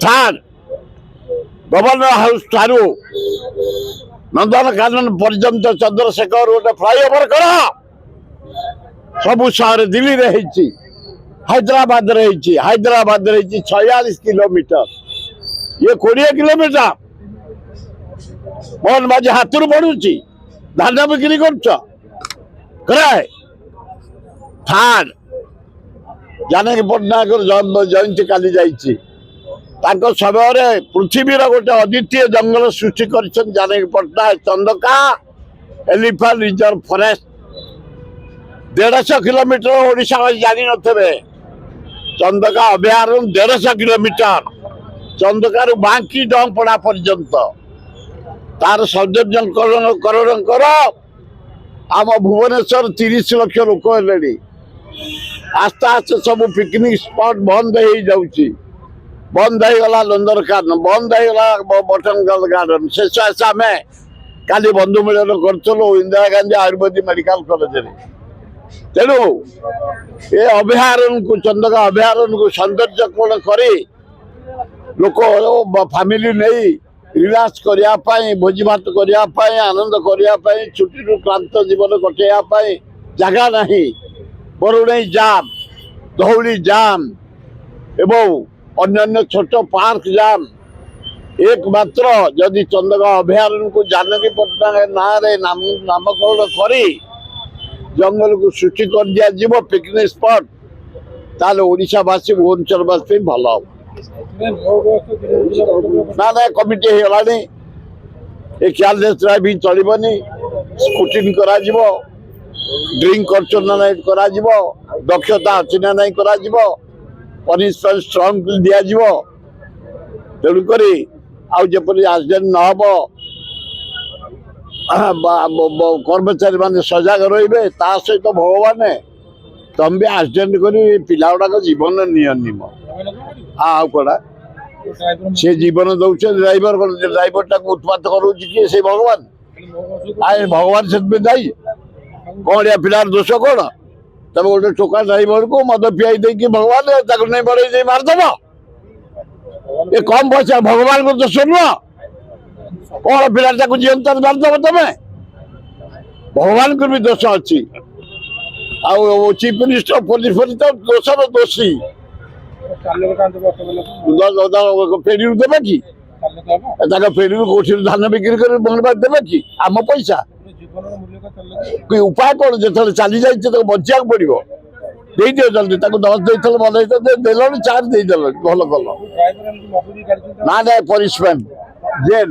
third governor house ठारू नंदनकानन पर्यंत चंद्रशेखर गोटे फ्लाईओवर कर सबु शहर दिल्ली रे होईची हैदराबाद रे होईची 46 किलोमीटर ये 20 किलोमीटर मोहन बाजी हाथरू पड़ुची धान बिक्री कराए थार्ड जानकी पट्टनायक जयंती काली जाइए समय पृथ्वीर गोटे अद्वितीय जंगल सृष्टि कर Janaki Pattanaik Chandaka elephant reserve forest 150 kilometre Odisha जानी थे चंदका अभयारण्य 150 किलोमीटर चंदकार बांकी डंपड़ा पर्यंत तार सौंदर्यकरण कर आम भुवनेश्वर 30 लाख लोक हेले आस्ते आस्ते सब पिकनिक स्पॉट बंद हो जाऊँगी बंद हो गला नंदनकानन बंद हो गला बोटानिकल गार्डन शेष आस आम काली बंधु मिलन करूँ इंदिरा गांधी आयुर्वेदिक मेडिकल कॉलेज तेणु ये अभयारण्य को चंदका अभयारण्य को सौंदर्यकरण कर लोक फैमिली नहीं रिलैक्स करने भोजी भात करने आनंद करने छुट्टी क्लांत जीवन कटेवाई जगह नहीं बरुणई जाम धौली जाम एवं अन्य छोट पार्क जाम एकमात्र जदि चंदका अभयारण्य को जानकी पट्टनायक ना नामकरण कर जंगल को सृष्टि कर दिया पिकनिक स्पॉट ताले ओडिशावासी भुवनेश्वरवासी भल ना ना कमिटी हो गलानी ये केयरलेस ड्राइविंग चलबनी स्क्रूटिनी करा ड्रिंक करा दक्षता अच्छी ना नहीं करा पनिशमेंट स्ट्रॉन्ग दिया तेणुक आजपरी एक्सीडेंट न हम कर्मचारी मान सजग रे सहित भगवान तुम भी एक्सीडेंट कर पिला गुड़ाक जीवन नियम हाँ कड़ा से जीवन दौर ड्राइवर टाक उत्पात करोगे से भगवान आए भगवान से दायी कौन या पिलार दोष कौन तब गोटे टोका ड्राइवर को मद पियाई देकी भगवान नहीं बढ़े मारदेव ये कम पैसा भगवान को दोष नुह कौन पिला जीवंत मारदेव तमें भगवान को भी दोष अच्छी चीफ मिनिस्टर पुलिस तो दोषर दोषी फेरी देवे कि फेरी कौटी धान बिक्री कर देवे कि आम पैसा उपाय कौन जो चली जाए बचा पड़ो दे दियो जल्दी दस दे भल देल 4 दे भल कल ना ना पनिशमेंट जेल